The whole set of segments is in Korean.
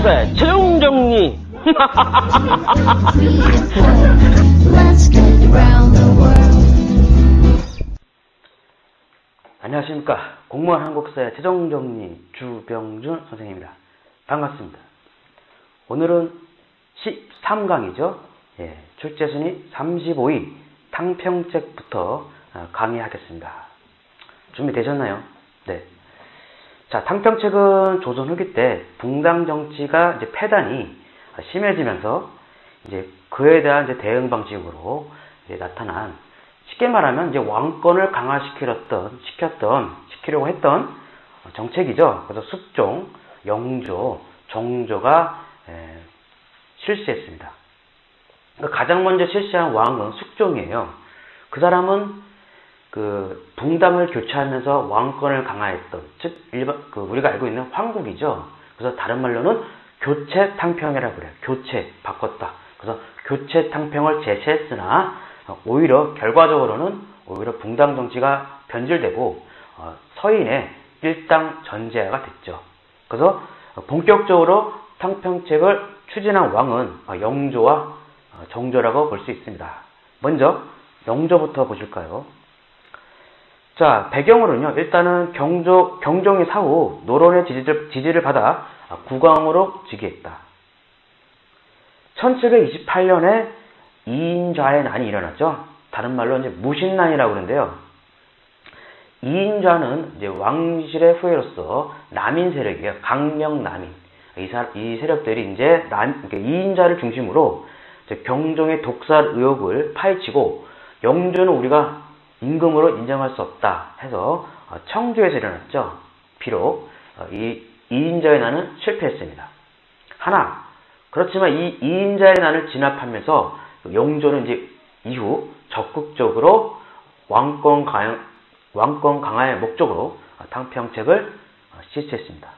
한국사의 최종정리. 안녕하십니까. 공무원 한국사의 최종정리 주병준 선생님입니다. 반갑습니다. 오늘은 13강이죠. 출제순위 35위 탕평책부터 강의하겠습니다. 준비되셨나요? 네. 자, 탕평책은 조선 후기 때 붕당 정치가 이제 패단이 심해지면서 이제 그에 대한 이제 대응 방식으로 이제 나타난, 쉽게 말하면 이제 왕권을 시키려고 했던 정책이죠. 그래서 숙종, 영조, 정조가 실시했습니다. 그러니까 가장 먼저 실시한 왕은 숙종이에요. 그 사람은 그 붕당을 교체하면서 왕권을 강화했던, 즉 우리가 알고 있는 황국이죠. 그래서 다른 말로는 교체 탕평이라고 그래요. 교체, 바꿨다. 그래서 교체 탕평을 제시했으나 오히려 결과적으로는 오히려 붕당 정치가 변질되고 서인의 일당 전제가 됐죠. 그래서 본격적으로 탕평책을 추진한 왕은 영조와 정조라고 볼 수 있습니다. 먼저 영조부터 보실까요? 자, 배경으로는요, 일단은 경종이 사후 노론의 지지를 받아 국왕으로 즉위했다. 1728년에 이인좌의 난이 일어났죠. 다른 말로 이제 무신난이라고 그러는데요. 이인좌는 이제 왕실의 후예로서 남인 세력이에요. 강령 남인. 이 세력들이 이제 이인좌를 중심으로 이제 경종의 독살 의혹을 파헤치고, 영조는 우리가 임금으로 인정할 수 없다 해서 청주에서 일어났죠. 비록 이인자의 난은 실패했습니다. 그렇지만 이 이인자의 난을 진압하면서 영조는 이제 이후 적극적으로 왕권 강화의 목적으로 탕평책을 실시했습니다.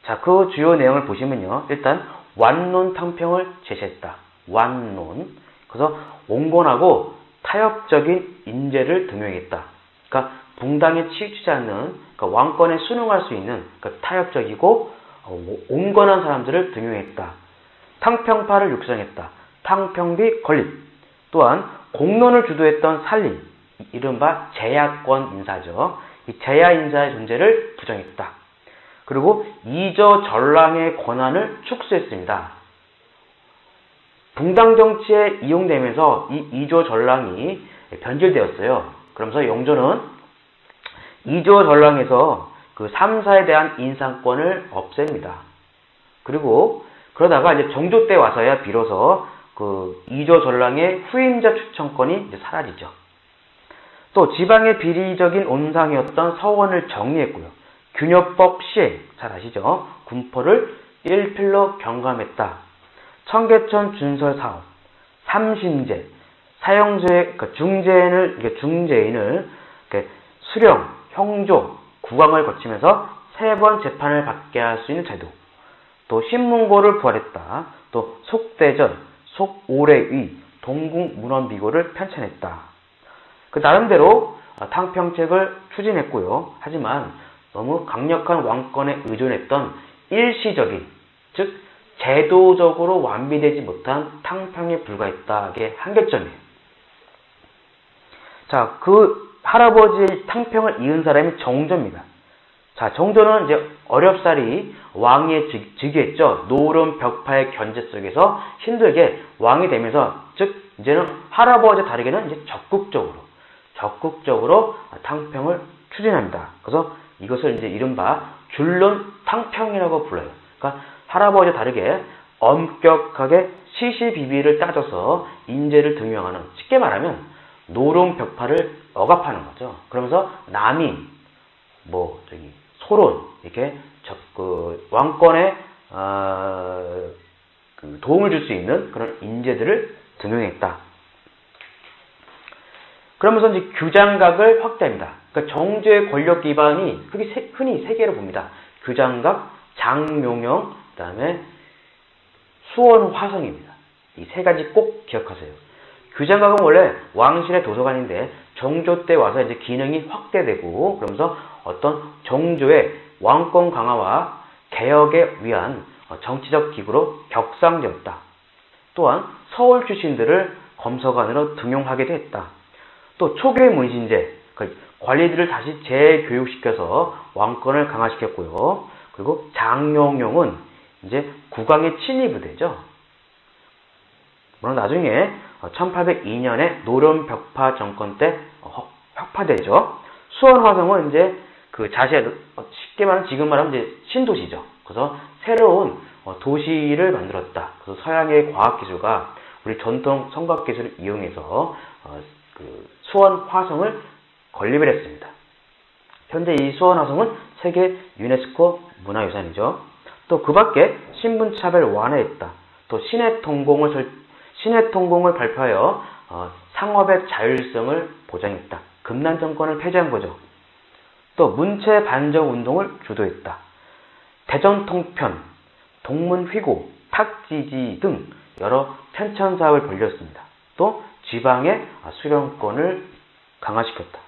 자, 그 주요 내용을 보시면요, 일단 완론 탕평을 제시했다. 완론. 그래서 온건하고 타협적인 인재를 등용했다. 그러니까 붕당에 치우치지 않는, 그러니까 왕권에 순응할 수 있는 타협적이고 온건한 사람들을 등용했다. 탕평파를 육성했다. 탕평비 건립. 또한 공론을 주도했던 살림, 이른바 제야권 인사죠. 이 제야 인사의 존재를 부정했다. 그리고 이조 전랑의 권한을 축소했습니다. 붕당 정치에 이용되면서 이 이조 전랑이 변질되었어요. 그러면서 영조는 이조 전랑에서 그 3사에 대한 인상권을 없앱니다. 그리고 그러다가 이제 정조 때 와서야 비로소 그 이조 전랑의 후임자 추천권이 이제 사라지죠. 또 지방의 비리적인 온상이었던 서원을 정리했고요. 균요법 시행, 잘 아시죠? 군포를 일필로 경감했다. 청계천 준설 사업, 삼심제, 사형수의 중재인을 수령, 형조, 국왕을 거치면서 3번 재판을 받게 할 수 있는 제도, 또 신문고를 부활했다. 또 속대전, 속오래의, 동국문헌비고를 편찬했다. 그 나름대로 탕평책을 추진했고요. 하지만 너무 강력한 왕권에 의존했던 일시적인, 즉 제도적으로 완비되지 못한 탕평에 불과했다게 한계점이에요. 자, 그 할아버지의 탕평을 이은 사람이 정조입니다. 자, 정조는 이제 어렵사리 왕위에 즉위했죠. 노론 벽파의 견제 속에서 힘들게 왕이 되면서, 즉 이제는 할아버지와 다르게는 이제 적극적으로 탕평을 추진합니다. 그래서 이것을 이제 이른바 줄론 탕평이라고 불러요. 그러니까 할아버지와 다르게 엄격하게 시시비비를 따져서 인재를 등용하는, 쉽게 말하면 노론 벽파를 억압하는 거죠. 그러면서 남인, 소론, 이렇게 왕권에 도움을 줄 수 있는 그런 인재들을 등용했다. 그러면서 이제 규장각을 확대합니다. 그러니까 정조의 권력 기반이 흔히 세 개로 봅니다. 규장각, 장용영, 그 다음에 수원화성입니다. 이 세 가지 꼭 기억하세요. 규장각은 원래 왕실의 도서관인데 정조 때 와서 이제 기능이 확대되고, 그러면서 어떤 정조의 왕권 강화와 개혁에 위한 정치적 기구로 격상되었다. 또한 서울 출신들을 검서관으로 등용하기도 했다. 또 초기의 문신제, 관리들을 다시 재교육시켜서 왕권을 강화시켰고요. 그리고 장용용은 이제 국왕의 친위 부대죠. 물론 나중에 1802년에 노련벽파 정권 때 혁파되죠. 수원화성은 이제 그 자세, 쉽게 말하면 지금 말하면 이제 신도시죠. 그래서 새로운 도시를 만들었다. 그래서 서양의 과학기술과 우리 전통 성곽기술을 이용해서 그 수원화성을 건립을 했습니다. 현재 이 수원화성은 세계 유네스코 문화유산이죠. 또 그 밖에 신분차별 완화했다. 또 신해통공을 발표하여 상업의 자율성을 보장했다. 금난 정권을 폐지한 거죠. 또 문체 반정 운동을 주도했다. 대전통편, 동문휘고, 탁지지 등 여러 편찬 사업을 벌였습니다. 또 지방의 수령권을 강화시켰다.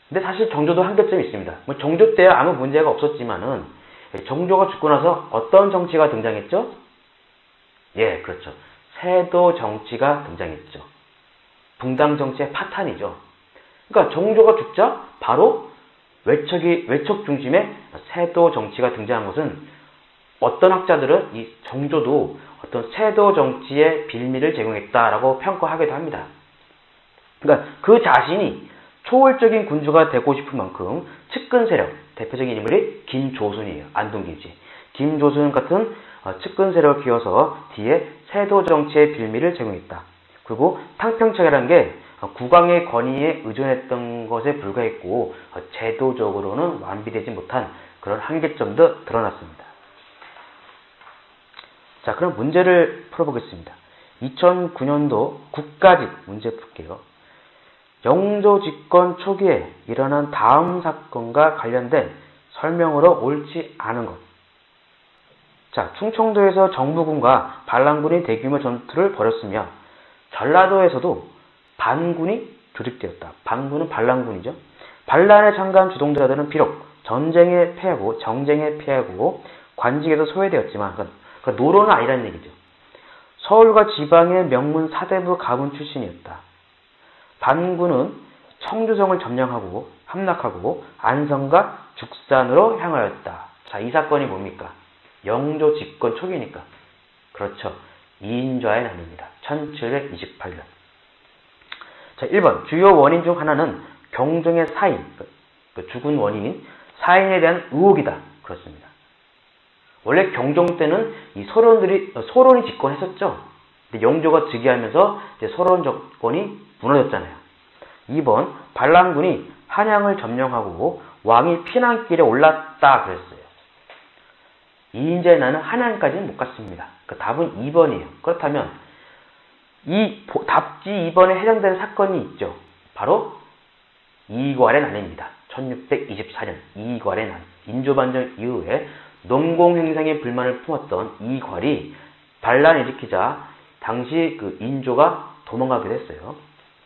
근데 사실 정조도 한계점이 있습니다. 정조 때 아무 문제가 없었지만은 정조가 죽고 나서 어떤 정치가 등장했죠? 예, 그렇죠. 세도 정치가 등장했죠. 붕당 정치의 파탄이죠. 그러니까 정조가 죽자 바로 외척 중심의 세도 정치가 등장한 것은 어떤 학자들은 이 정조도 어떤 세도 정치의 빌미를 제공했다라고 평가하기도 합니다. 그러니까 그 자신이 초월적인 군주가 되고 싶은 만큼 측근 세력, 대표적인 인물이 김조순이에요. 안동김씨. 김조순 같은 측근 세력을 키워서 뒤에 세도 정치의 빌미를 제공했다. 그리고 탕평책이라는 게 국왕의 권위에 의존했던 것에 불과했고 제도적으로는 완비되지 못한 그런 한계점도 드러났습니다. 자, 그럼 문제를 풀어보겠습니다. 2009년도 국가직 문제 풀게요. 영조 집권 초기에 일어난 다음 사건과 관련된 설명으로 옳지 않은 것. 자, 충청도에서 정부군과 반란군이 대규모 전투를 벌였으며 전라도에서도 반군이 조직되었다. 반군은 반란군이죠. 반란에 참가한 주동자들은 비록 전쟁에 패하고 정쟁에 패하고 관직에서 소외되었지만 그러니까 노론은 아니라는 얘기죠. 서울과 지방의 명문 사대부 가문 출신이었다. 반군은 청주성을 점령하고 함락하고 안성과 죽산으로 향하였다. 자, 이 사건이 뭡니까? 영조 집권 초기니까. 그렇죠. 이인좌의 난입니다. 1728년. 자, 1번. 주요 원인 중 하나는 경종의 사인, 죽은 원인인 사인에 대한 의혹이다. 그렇습니다. 원래 경종 때는 이 소론이 집권했었죠. 근데 영조가 즉위하면서 이제 소론 정권이 무너졌잖아요. 2번. 반란군이 한양을 점령하고 왕이 피난길에 올랐다. 그랬어요. 이인자의 난은 한양까지는 못 갔습니다. 그 답은 2번이에요. 그렇다면 이 답지 2번에 해당되는 사건이 있죠. 바로 이괄의 난입니다. 1624년 이괄의 난. 인조반정 이후에 농공행상에 불만을 품었던 이괄이 반란을 일으키자 당시 그 인조가 도망가기도 했어요.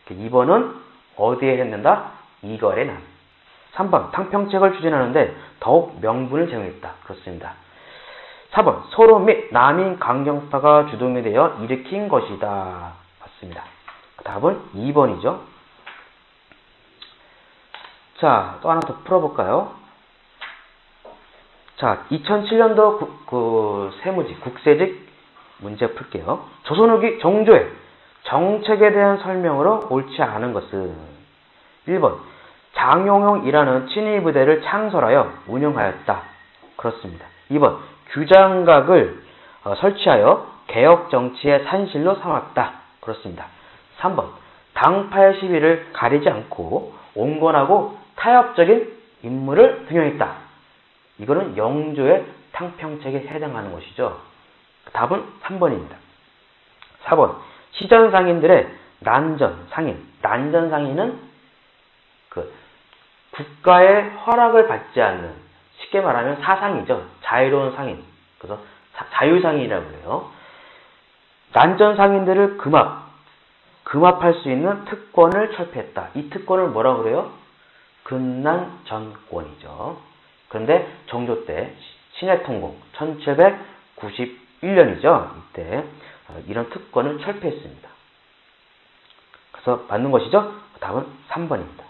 2번은 어디에 해당된다? 이괄의 난. 3번. 탕평책을 추진하는데 더욱 명분을 제공했다. 그렇습니다. 4번. 소론 및 남인 강경파가 주동이 되어 일으킨 것이다. 맞습니다. 답은 2번이죠. 자, 또 하나 더 풀어볼까요? 자, 2007년도 세무직, 국세직 문제 풀게요. 조선 후기 정조의 정책에 대한 설명으로 옳지 않은 것은 1번. 장용용이라는 친위 부대를 창설하여 운영하였다. 그렇습니다. 2번. 규장각을 설치하여 개혁 정치의 산실로 삼았다. 그렇습니다. 3번. 당파의 시비를 가리지 않고 온건하고 타협적인 인물을 등용했다. 이거는 영조의 탕평책에 해당하는 것이죠. 답은 3번입니다. 4번. 시전상인들의 난전상인. 난전상인은 국가의 허락을 받지 않는, 쉽게 말하면 사상이죠. 자유로운 상인. 그래서 자유상인이라고 해요. 난전상인들을 금합할 수 있는 특권을 철폐했다. 이 특권을 뭐라고 그래요? 근난전권이죠. 그런데 정조 때 신해통공 1791년이죠. 이때 이런 특권을 철폐했습니다. 그래서 맞는 것이죠. 답은 3번입니다.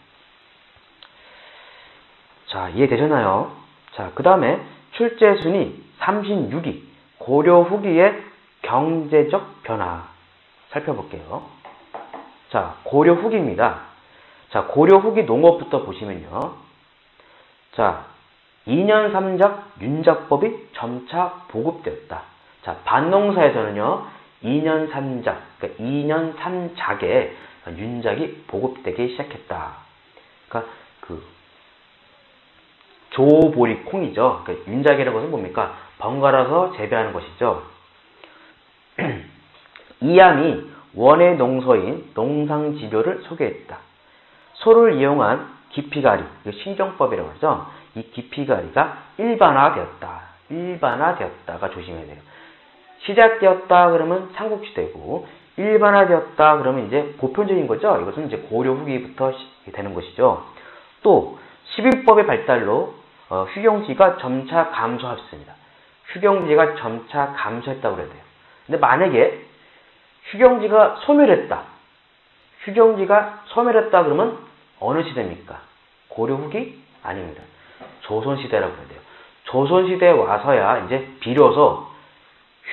자, 이해되셨나요? 자, 그 다음에 출제순위 36위 고려 후기의 경제적 변화 살펴볼게요. 자, 고려 후기입니다. 자, 고려 후기 농업부터 보시면요. 자, 2년 3작 윤작법이 점차 보급되었다. 자, 밭농사에서는요, 2년 3작, 그러니까 2년 3작에 윤작이 보급되기 시작했다. 그러니까 조보리 콩이죠. 그러니까 윤작이라는 것은 뭡니까? 번갈아서 재배하는 것이죠. 이암이 원예 농서인 농상지료를 소개했다. 소를 이용한 기피가리, 신정법이라고 하죠. 이 기피가리가 일반화되었다. 일반화되었다가 조심해야 돼요. 시작되었다 그러면 삼국시대고, 일반화되었다 그러면 이제 보편적인 거죠. 이것은 이제 고려 후기부터 되는 것이죠. 또 11법의 발달로 휴경지가 점차 감소했습니다. 휴경지가 점차 감소했다고 그래야 돼요. 근데 만약에 휴경지가 소멸했다. 휴경지가 소멸했다 그러면 어느 시대입니까? 고려 후기? 아닙니다. 조선시대라고 해야 돼요. 조선시대에 와서야 이제 비로소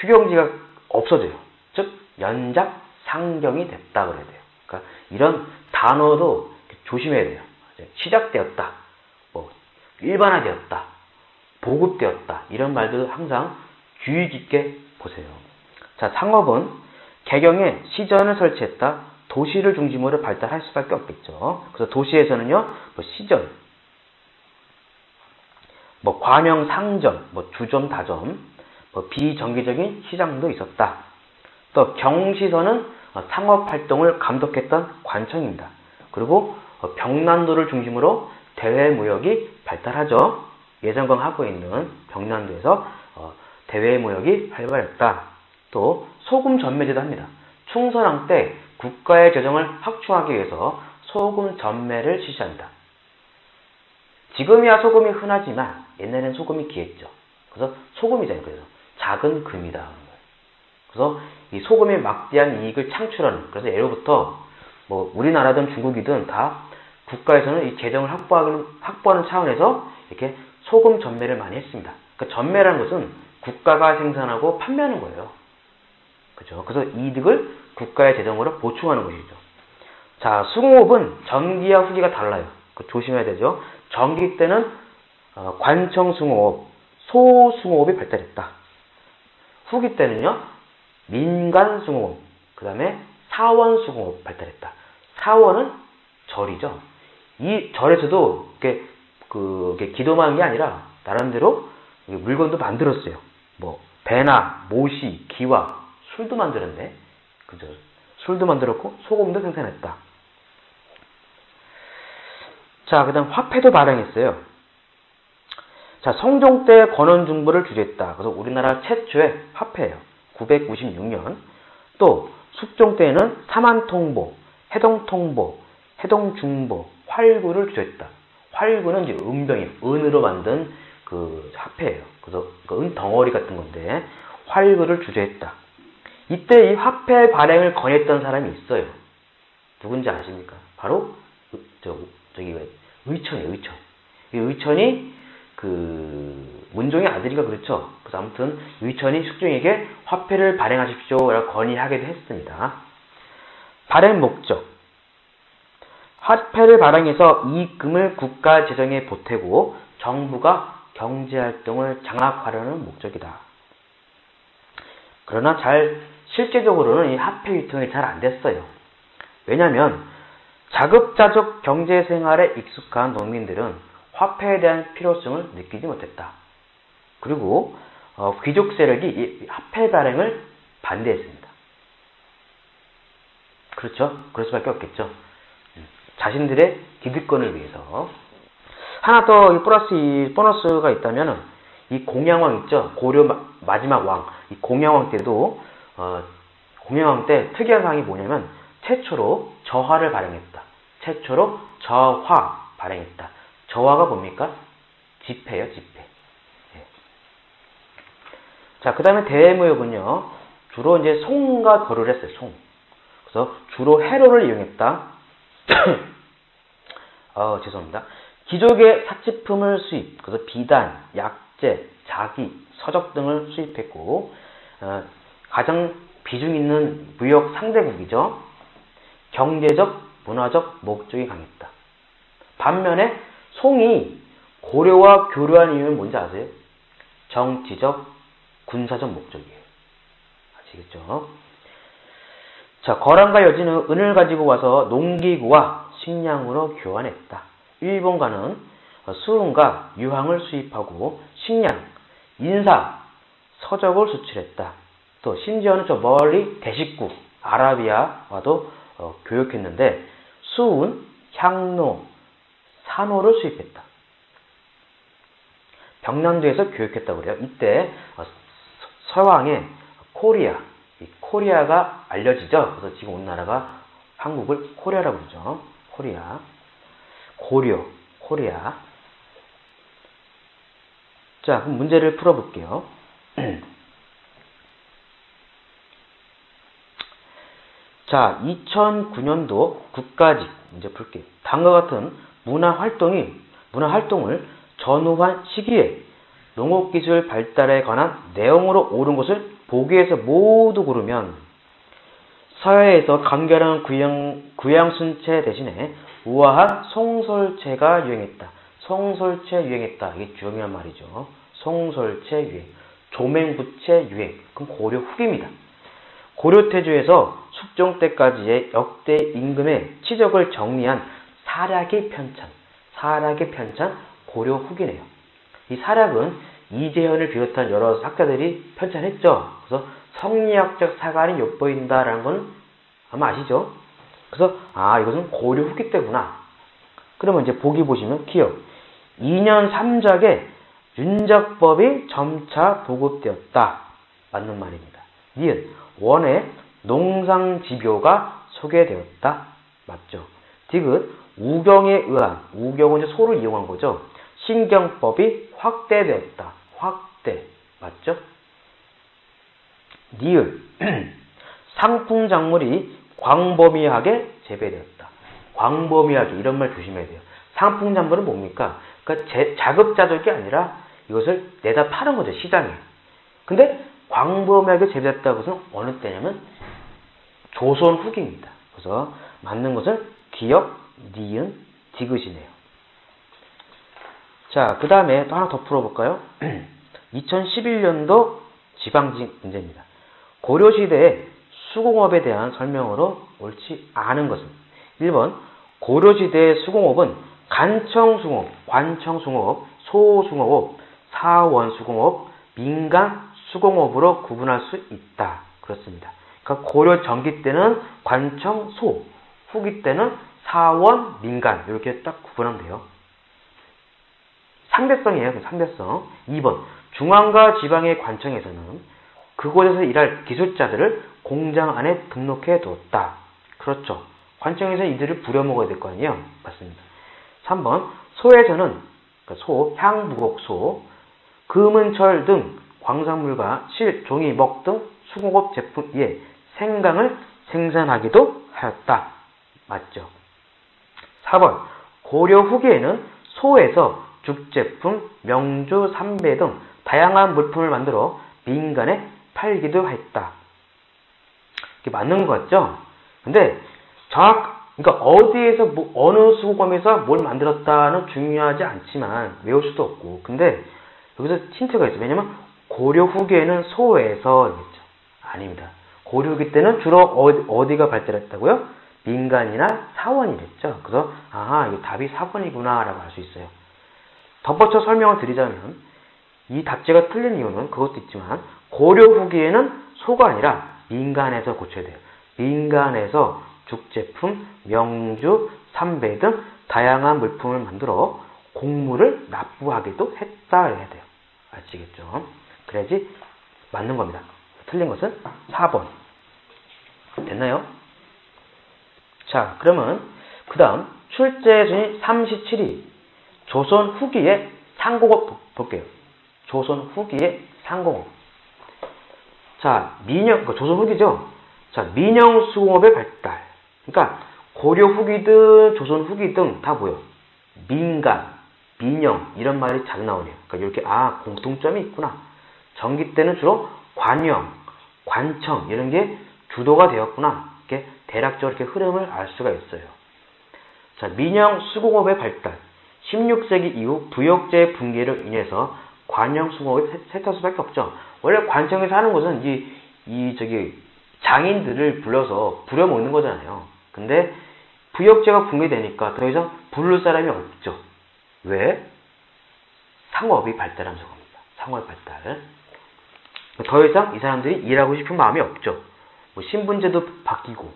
휴경지가 없어져요. 즉 연작 상경이 됐다 그래야 돼요. 그러니까 이런 단어도 조심해야 돼요. 시작되었다, 뭐 일반화되었다, 보급되었다 이런 말들 항상 주의 깊게 보세요. 자, 상업은 개경에 시전을 설치했다. 도시를 중심으로 발달할 수밖에 없겠죠. 그래서 도시에서는요, 뭐 시전, 뭐 관영 상점, 뭐 주점, 다점, 뭐 비정기적인 시장도 있었다. 또 경시서는 상업 활동을 감독했던 관청입니다. 그리고 병난도를 중심으로 대외 무역이 발달하죠. 예전광 하고 있는 병난도에서 대외 무역이 활발했다. 또 소금 전매제도 합니다. 충선왕 때 국가의 재정을 확충하기 위해서 소금 전매를 실시한다. 지금이야 소금이 흔하지만 옛날에는 소금이 귀했죠. 그래서 소금이잖아요. 그래서 작은 금이다. 그래서 이 소금이 막대한 이익을 창출하는, 그래서 예로부터 뭐 우리나라든 중국이든 다 국가에서는 이 재정을 확보하는 차원에서 이렇게 소금 전매를 많이 했습니다. 그러니까 전매라는 것은 국가가 생산하고 판매하는 거예요. 그죠? 그래서 이득을 국가의 재정으로 보충하는 것이죠. 자, 수공업은 전기와 후기가 달라요. 조심해야 되죠. 전기 때는 관청수공업, 소수공업이 발달했다. 후기 때는요, 민간수공업, 그 다음에 사원수공업 발달했다. 사원은 절이죠. 이 절에서도 그게 기도만 한 게 아니라 나름대로 물건도 만들었어요. 뭐 배나 모시, 기와, 술도 만들었네. 그죠? 술도 만들었고 소금도 생산했다. 자, 그 다음 화폐도 발행했어요. 자, 성종 때 권원중부를 주재했다. 그래서 우리나라 최초의 화폐예요. 996년. 또 숙종 때에는 삼안통보, 해동통보, 해동중보, 활구를 주재했다. 활구는 이제 은병이에요. 은으로 만든 그 화폐예요. 그래서 그 은 덩어리 같은 건데 활구를 주재했다. 이때 이 화폐 발행을 권했던 사람이 있어요. 누군지 아십니까? 바로 의천이에요. 의천. 이 의천이 그 문종의 아들이가 그렇죠. 그래서 아무튼 의천이 숙종에게 화폐를 발행하십시오라고 건의하기도 했습니다. 발행 목적. 화폐를 발행해서 이익금을 국가 재정에 보태고 정부가 경제활동을 장악하려는 목적이다. 그러나 실제적으로는 이 화폐 유통이 잘 안 됐어요. 왜냐하면 자급자족 경제생활에 익숙한 농민들은 화폐에 대한 필요성을 느끼지 못했다. 그리고 귀족 세력이 이 화폐 발행을 반대했습니다. 그렇죠? 그럴 수밖에 없겠죠. 자신들의 기득권을 위해서. 하나 더 보너스가 있다면 이 공양왕 있죠? 고려 마지막 왕. 이 공양왕 때도 공양왕 때 특이한 사항이 뭐냐면 최초로 저화를 발행했다. 최초로 저화 발행했다. 저화가 뭡니까? 지폐예요, 지폐. 예. 자, 그 다음에 대무역은요, 주로 이제 송과 거래를 했어요, 송. 그래서 주로 해로를 이용했다. 죄송합니다. 귀족의 사치품을 수입, 그래서 비단, 약재, 자기, 서적 등을 수입했고, 가장 비중 있는 무역 상대국이죠. 경제적, 문화적 목적이 강했다. 반면에 송이 고려와 교류한 이유는 뭔지 아세요? 정치적, 군사적 목적이에요. 아시겠죠? 자, 거란과 여진은 은을 가지고 와서 농기구와 식량으로 교환했다. 일본과는 수은과 유황을 수입하고 식량, 인사, 서적을 수출했다. 또 심지어는 저 멀리 대식국 아라비아와도 교역했는데 수은, 향로, 산호를 수입했다. 병남도에서 교역했다고 그래요. 이때 서왕의 코리아가 알려지죠. 그래서 지금 우리나라가 한국을 코리아라고 부르죠. 코리아, 고려, 코리아. 자, 그럼 문제를 풀어볼게요. 자, 2009년도 국가직 문제 풀게요. 다음과 같은 문화활동을 전후한 시기에 농업기술 발달에 관한 내용으로 옳은 것을 보기에서 모두 고르면 서해에서 간결한 구양순체 대신에 우아한 송솔체가 유행했다. 송솔체 유행했다. 이게 중요한 말이죠. 송솔체 유행. 조맹부체 유행. 그럼 고려 후기입니다. 고려태조에서 숙종 때까지의 역대 임금의 치적을 정리한 사략의 편찬 고려 후기네요. 이 사략은 이재현을 비롯한 여러 학자들이 편찬했죠. 그래서 성리학적 사관이 엿보인다라는 건 아마 아시죠? 그래서 이것은 고려 후기 때구나. 그러면 이제 보기 보시면 기억 2년 3작에 윤작법이 점차 보급되었다. 맞는 말입니다. 니은 원의 농상지묘가 소개되었다. 맞죠? 디귿 우경에 의한, 우경은 이제 소를 이용한 거죠. 신경법이 확대되었다. 확대. 맞죠? 니을 상풍작물이 광범위하게 재배되었다. 광범위하게 이런 말 조심해야 돼요. 상풍작물은 뭡니까? 그러니까 자급자족이 아니라 이것을 내다 파는 거죠. 시장에. 근데 광범위하게 재배됐다고 해서 어느 때냐면 조선 후기입니다. 그래서 맞는 것은 기역, 니은, 디귿이네요. 자, 그 다음에 또 하나 더 풀어볼까요? 2011년도 지방직 문제입니다. 고려시대의 수공업에 대한 설명으로 옳지 않은 것은 1번 고려시대의 수공업은 간청수공업, 관청수공업, 소수공업, 사원수공업, 민간 수공업으로 구분할 수 있다. 그렇습니다. 그러니까 고려 전기 때는 관청, 소, 후기 때는 사원, 민간 이렇게 딱 구분하면 돼요. 상대성이에요. 상대성. 2번 중앙과 지방의 관청에서는 그곳에서 일할 기술자들을 공장 안에 등록해 두었다. 그렇죠. 관청에서 이들을 부려먹어야 될 거 아니에요. 맞습니다. 3번 소에서는 소, 향무곡, 소, 금은철 등 광산물과 실, 종이, 먹 등 수공업 제품 위에 생강을 생산하기도 하였다. 맞죠? 4번 고려 후기에는 소에서 죽제품, 명주, 삼배 등 다양한 물품을 만들어 민간에 팔기도 했다. 이게 맞는 것 같죠? 근데 그러니까 어디에서 어느 수공업에서 뭘 만들었다는 중요하지 않지만 외울 수도 없고. 근데 여기서 힌트가 있어요. 왜냐면 고려 후기에는 소에서 했죠. 아닙니다. 고려 후기 때는 주로 어디가 발달했다고요? 민간이나 사원이랬죠. 그래서 이거 답이 4번이구나 라고 할 수 있어요. 덧붙여 설명을 드리자면 이 답지가 틀린 이유는 그것도 있지만 고려 후기에는 소가 아니라 민간에서 고쳐야 돼요. 민간에서 죽제품, 명주, 삼배 등 다양한 물품을 만들어 곡물을 납부하기도 했다 해야 돼요. 아시겠죠? 그래야지 맞는 겁니다. 틀린 것은 4번. 됐나요? 자, 그러면 그 다음 출제 순위 37위 조선 후기의 상공업 볼게요. 조선 후기의 상공업. 자, 조선 후기죠. 자, 민영 수공업의 발달. 그러니까 고려 후기든 조선 후기든 다 뭐요? 민간, 민영 이런 말이 자주 나오네요. 그러니까 이렇게 공통점이 있구나. 전기 때는 주로 관영, 관청 이런 게 주도가 되었구나. 이렇게 대략적으로 이렇게 흐름을 알 수가 있어요. 자, 민영 수공업의 발달. 16세기 이후 부역제의 붕괴로 인해서 관영 수공업이 쇠퇴할 수밖에 없죠. 원래 관청에서 하는 것은 장인들을 불러서 부려먹는 거잖아요. 근데 부역제가 붕괴되니까 더 이상 부를 사람이 없죠. 왜? 상업이 발달하면서 겁니다. 상업의 발달. 더 이상 이 사람들이 일하고 싶은 마음이 없죠. 뭐 신분제도 바뀌고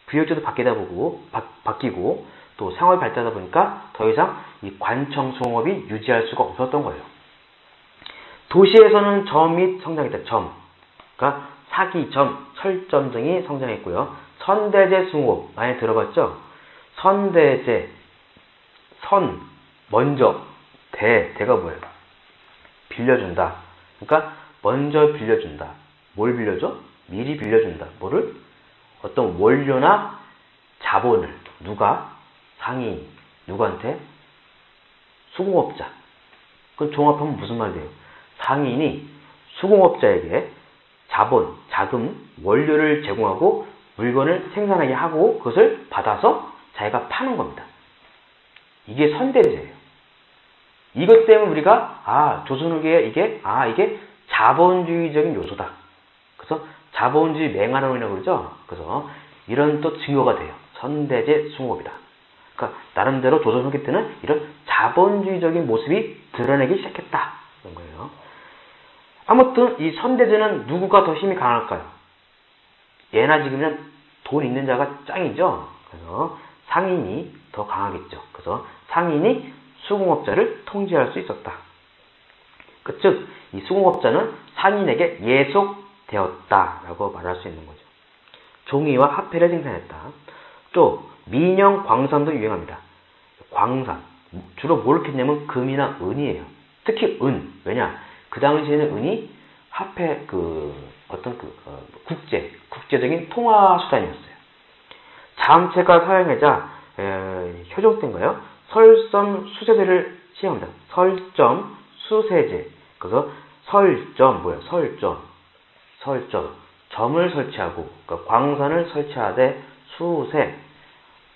부역제도 바뀌고 또 상업이 발달하다 보니까 더 이상 이 관청 수공업이 유지할 수가 없었던 거예요. 도시에서는 점이 성장했다. 점. 그러니까 사기점, 철점 등이 성장했고요. 선대제 수공업 많이 들어봤죠? 선대제, 먼저, 대가 뭐예요? 빌려준다. 그러니까 먼저 빌려준다. 뭘 빌려줘? 미리 빌려준다. 뭐를? 어떤 원료나 자본을 누가? 상인 누구한테? 수공업자. 그럼 종합하면 무슨 말 돼요? 상인이 수공업자에게 자본, 자금, 원료를 제공하고 물건을 생산하게 하고 그것을 받아서 자기가 파는 겁니다. 이게 선대제예요. 이것 때문에 우리가 조선후기에 이게 자본주의적인 요소다. 그래서 자본주의 맹활론이라고 그러죠. 그래서 이런 또 증거가 돼요. 선대제 수공업이다. 그러니까 나름대로 조선후기 때는 이런 자본주의적인 모습이 드러내기 시작했다. 그런 거예요. 아무튼 이 선대제는 누구가 더 힘이 강할까요? 예나 지금은 돈 있는 자가 짱이죠. 그래서 상인이 더 강하겠죠. 그래서 상인이 수공업자를 통제할 수 있었다. 즉, 이 수공업자는 상인에게 예속되었다라고 말할 수 있는 거죠. 종이와 화폐를 생산했다. 또 민영 광산도 유행합니다. 광산 주로 뭘 했냐면 금이나 은이에요. 특히 은. 왜냐? 그 당시에는 은이 화폐 국제적인 통화 수단이었어요. 자음체가 사용하자 효종때인가요? 설점 수세제를 시행합니다. 설점 수세제. 그래서 설점 점을 설치하고 그러니까 광산을 설치하되 수세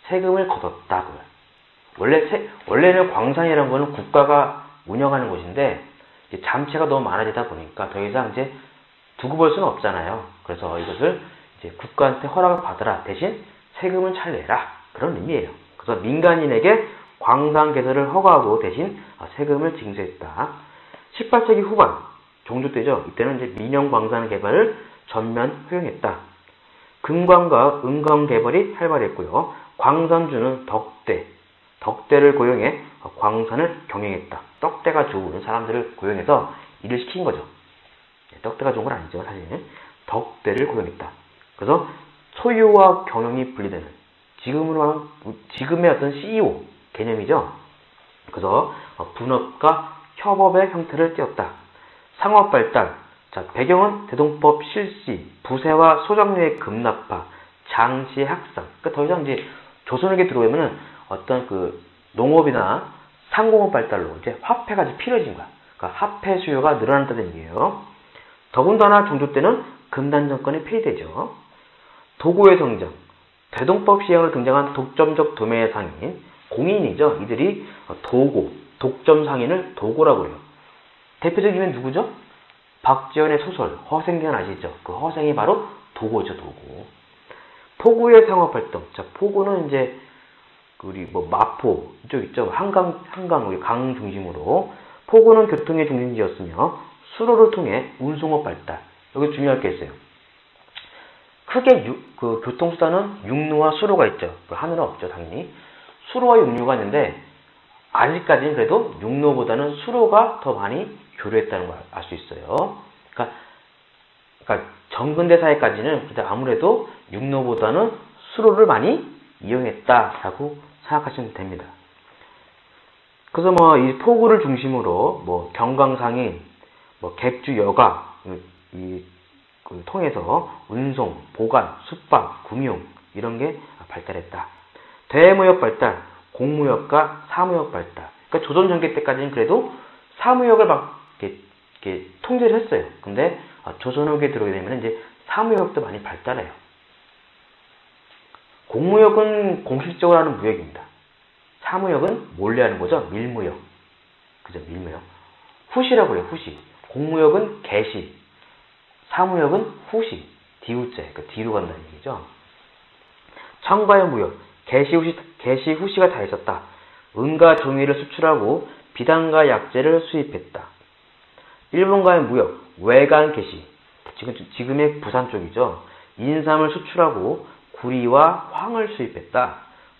세금을 걷었다고요. 원래는 광산이라는 거는 국가가 운영하는 곳인데 이제 잠체가 너무 많아지다 보니까 더 이상 이제 두고 볼 수는 없잖아요. 그래서 이것을 이제 국가한테 허락을 받으라. 대신 세금은 잘 내라. 그런 의미예요. 그래서 민간인에게 광산 개설을 허가하고 대신 세금을 징수했다. 18세기 후반 종조 때죠. 이때는 이제 민영 광산 개발을 전면 허용했다. 금광과 은광 개발이 활발했고요. 광산주는 덕대를 고용해 광산을 경영했다. 떡대가 좋은 사람들을 고용해서 일을 시킨 거죠. 떡대가 좋은 건 아니죠, 사실. 덕대를 고용했다. 그래서 소유와 경영이 분리되는 지금의 어떤 CEO 개념이죠. 그래서 분업과 협업의 형태를 띄었다. 상업 발달. 자, 배경은 대동법 실시, 부세와 소작료의 급납화, 장시의 확산. 그러니까 더 이상 이제 조선에게 들어오면은 어떤 농업이나 상공업 발달로 이제 화폐가 이제 필요해진 거야. 그러니까 화폐 수요가 늘어난다는 얘기예요. 더군다나 종조 때는 금단 정권이 폐위되죠. 도고의 성장. 대동법 시행으로 등장한 독점적 도매의 상인, 공인이죠. 이들이 독점 상인을 도고라고 해요. 대표적이면 누구죠? 박지원의 소설 허생전 아시죠? 그 허생이 바로 도고죠, 도고. 포구의 상업활동. 자, 포구는 이제 우리 마포 이쪽 있죠. 한강 우리 강 중심으로 포구는 교통의 중심지였으며 수로를 통해 운송업 발달. 여기 중요할 게 있어요. 크게 교통수단은 육로와 수로가 있죠. 하늘은 없죠, 당연히. 수로와 육로가 있는데 아직까지는 그래도 육로보다는 수로가 더 많이 교류했다는 걸 알 수 있어요. 그러니까 정근대 사회까지는 아무래도 육로보다는 수로를 많이 이용했다라고 생각하시면 됩니다. 그래서 이 포구를 중심으로 경강상인, 객주 여가, 통해서 운송, 보관, 숙박, 금융 이런 게 발달했다. 대무역 발달, 공무역과 사무역 발달. 그러니까 조선 전기 때까지는 그래도 사무역을 막 이렇게 통제를 했어요. 근데 조선 후기에 들어오게 되면 이제 사무역도 많이 발달해요. 공무역은 공식적으로 하는 무역입니다. 사무역은 몰래 하는 거죠. 밀무역. 그죠? 밀무역. 후시라고 해요. 후시. 공무역은 개시. 사무역은 후시. 뒤우째. 그러니까 뒤로 간다는 얘기죠. 청과의 무역. 개시, 후시가 다 있었다. 은과 종이를 수출하고 비단과 약재를 수입했다. 일본과의 무역. 외관 개시. 지금의 부산 쪽이죠. 인삼을 수출하고 구리와 황을 수입했다.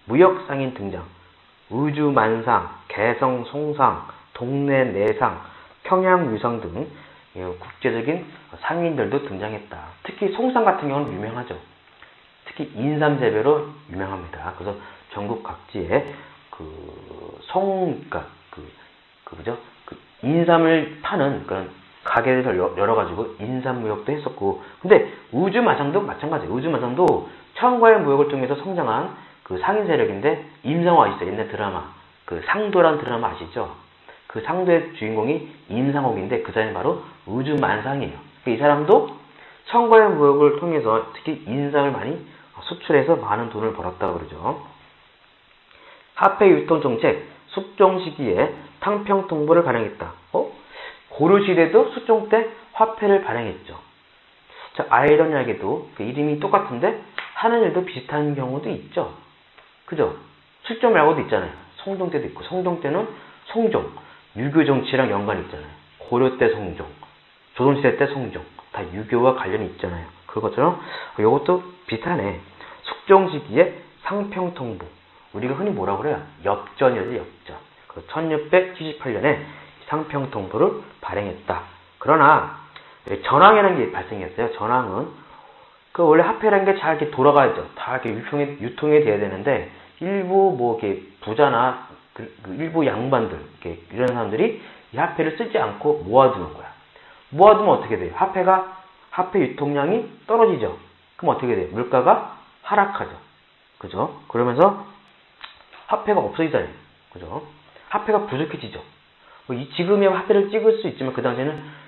무역 상인 등장. 의주만상, 개성 송상, 동래 내상, 평양 유상 등 국제적인 상인들도 등장했다. 특히 송상 같은 경우는 유명하죠. 특히 인삼 재배로 유명합니다. 그래서 전국 각지에 인삼을 파는 그런 가게에서 열어가지고 인삼 무역도 했었고, 근데 의주마상도 마찬가지예요. 의주마상도 청과의 무역을 통해서 성장한 상인 세력인데, 임상화 있어요. 옛날 드라마. 상도란 드라마 아시죠? 그 상도의 주인공이 임상옥인데, 그 사람이 바로 의주만상이에요. 이 사람도 청과의 무역을 통해서 특히 인삼을 많이 수출해서 많은 돈을 벌었다고 그러죠. 화폐 유통 정책, 숙종 시기에 탕평통보를 발행했다. 고려시대도 숙종 때 화폐를 발행했죠. 자, 아이러니하게도 이름이 똑같은데 하는 일도 비슷한 경우도 있죠. 그죠? 숙종 말고도 있잖아요. 성종 때도 있고, 성종 때는 성종, 유교 정치랑 연관이 있잖아요. 고려 때 성종, 조선시대 때 성종, 다 유교와 관련이 있잖아요. 그것처럼 이것도 비슷하네. 숙종 시기에 상평통보, 우리가 흔히 뭐라고 그래요? 엽전이죠, 엽전. 1678년에 상평통보를 발행했다. 그러나 전황이라는 게 발생했어요. 전황은 원래 화폐라는 게 잘 이렇게 돌아가야죠. 다 이렇게 유통이 돼야 되는데, 일부 이렇게 부자나 일부 양반들, 이런 사람들이 이 화폐를 쓰지 않고 모아두는 거야. 모아두면 어떻게 돼요? 화폐 유통량이 떨어지죠. 그럼 어떻게 돼요? 물가가 하락하죠. 그죠? 그러면서 화폐가 없어지잖아요. 그죠? 화폐가 부족해지죠. 지금의 화폐를 찍을 수 있지만 그 당시에는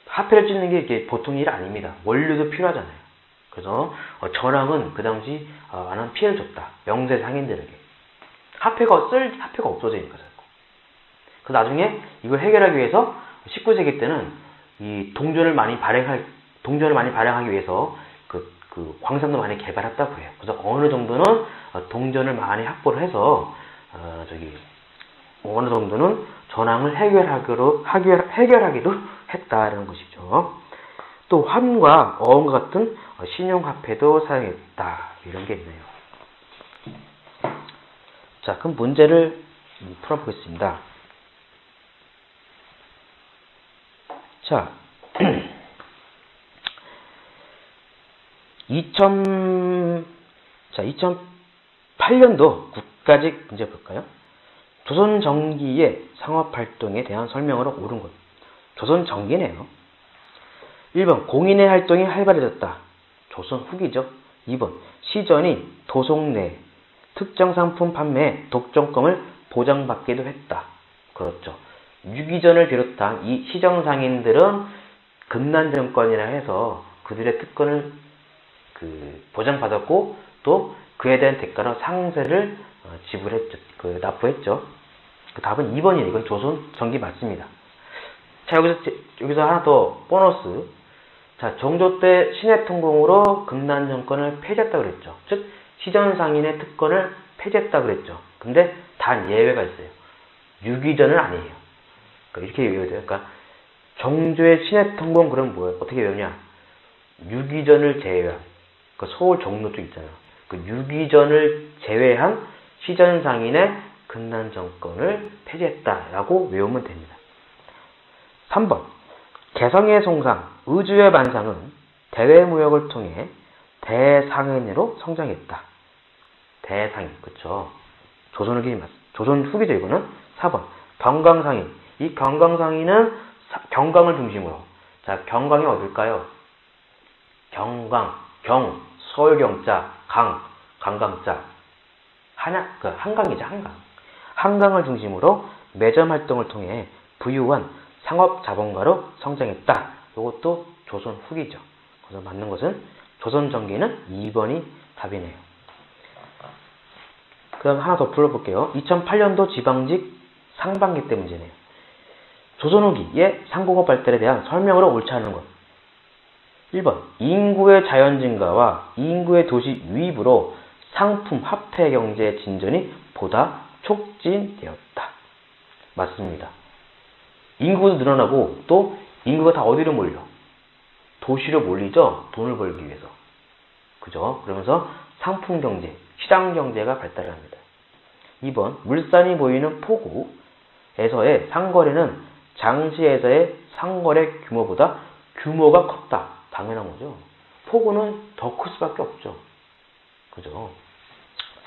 화폐를 찍는 게 이게 보통 일이 아닙니다. 원료도 필요하잖아요. 그래서 전황은 그 당시 많은 피해를 줬다. 명세 상인들에게. 화폐가 없어지니까 자꾸. 그 나중에 이걸 해결하기 위해서 19세기 때는 이 동전을 많이 발행하기 위해서 광산도 많이 개발했다고 해요. 그래서 어느 정도는 동전을 많이 확보를 해서 어느 정도는 전황을 해결하기도 했다라는 것이죠. 또 환과 어원과 같은 신용화폐도 사용했다. 이런 게 있네요. 자, 그럼 문제를 풀어보겠습니다. 자, 2008년도 국가직 문제 볼까요? 조선 정기의 상업활동에 대한 설명으로 옳은 것. 조선 정기네요. 1번 공인의 활동이 활발해졌다. 조선 후기죠. 2번 시전이 도속 내 특정 상품 판매에 독점권을 보장받기도 했다. 그렇죠. 유기전을 비롯한 이 시정상인들은 금난정권이라 해서 그들의 특권을 보장받았고, 또 그에 대한 대가로 상세를 지불했죠. 납부했죠. 답은 2번이에요. 이건 조선 정기 맞습니다. 자, 여기서 하나 더 보너스. 자, 정조 때 신해통공으로 금난정권을 폐지했다 그랬죠. 즉 시전상인의 특권을 폐지했다 그랬죠. 근데 단 예외가 있어요. 유기전은 아니에요. 이렇게 외워야 돼요. 그러니까 정조의 신해통공 그럼 뭐예요? 어떻게 외우냐? 유기전을 제외한, 서울 종로 쪽 있잖아요. 유기전을 제외한 시전상인의 금난정권을 폐지했다라고 외우면 됩니다. 3번 개성의 송상, 의주의 만상은 대외무역을 통해 대상인으로 성장했다. 대상인, 그쵸? 조선 후기죠, 이거는. 4번 경강상인, 이 경강상인은 경강을 중심으로, 자, 경강이 어딜까요? 경강, 경, 서울경자, 강, 관광자, 한강이죠, 한강. 한강을 중심으로 매점 활동을 통해 부유한 상업자본가로 성장했다. 이것도 조선 후기죠. 그래서 맞는 것은 조선 전기는 2번이 답이네요. 그 다음 하나 더 불러볼게요. 2008년도 지방직 상반기 때 문제네요. 조선 후기의 상공업 발달에 대한 설명으로 옳지 않은 것. 1번. 인구의 자연 증가와 인구의 도시 유입으로 상품 화폐 경제의 진전이 보다 촉진되었다. 맞습니다. 인구도 늘어나고 또 인구가 다 어디로 몰려? 도시로 몰리죠? 돈을 벌기 위해서. 그죠? 그러면서 상품 경제, 시장 경제가 발달합니다. 2번. 물산이 보이는 포구에서의 상거래는 장시에서의 상거래 규모보다 규모가 컸다. 당연한 거죠. 포구는 더 클 수밖에 없죠. 그죠?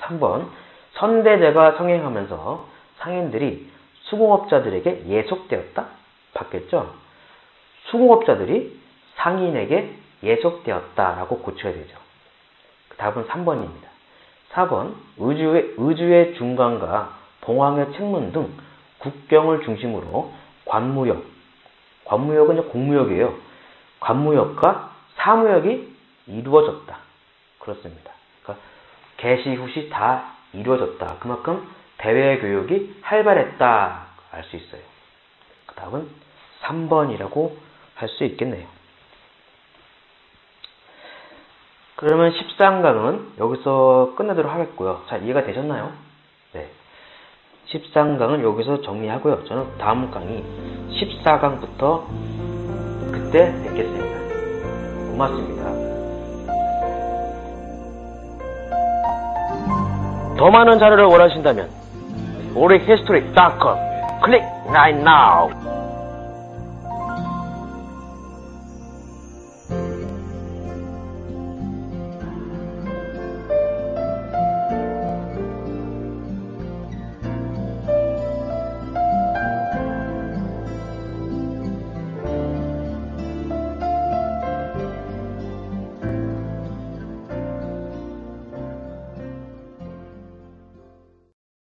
3번. 선대제가 성행하면서 상인들이 수공업자들에게 예속되었다? 바뀌었죠? 수공업자들이 상인에게 예속되었다라고 고쳐야 되죠. 답은 3번입니다. 4번. 의주의 중간과 봉황의 책문 등 국경을 중심으로 관무역, 관무역은 공무역이에요. 관무역과 사무역이 이루어졌다. 그렇습니다. 그러니까 개시 후시 다 이루어졌다. 그만큼 대외교육이 활발했다. 알 수 있어요. 그 답은 3번이라고 할 수 있겠네요. 그러면 13강은 여기서 끝내도록 하겠고요. 자, 이해가 되셨나요? 네. 13강은 여기서 정리하고요. 저는 다음 강의 14강부터 그때 뵙겠습니다. 고맙습니다. 더 많은 자료를 원하신다면 우리history.com 클릭 right now.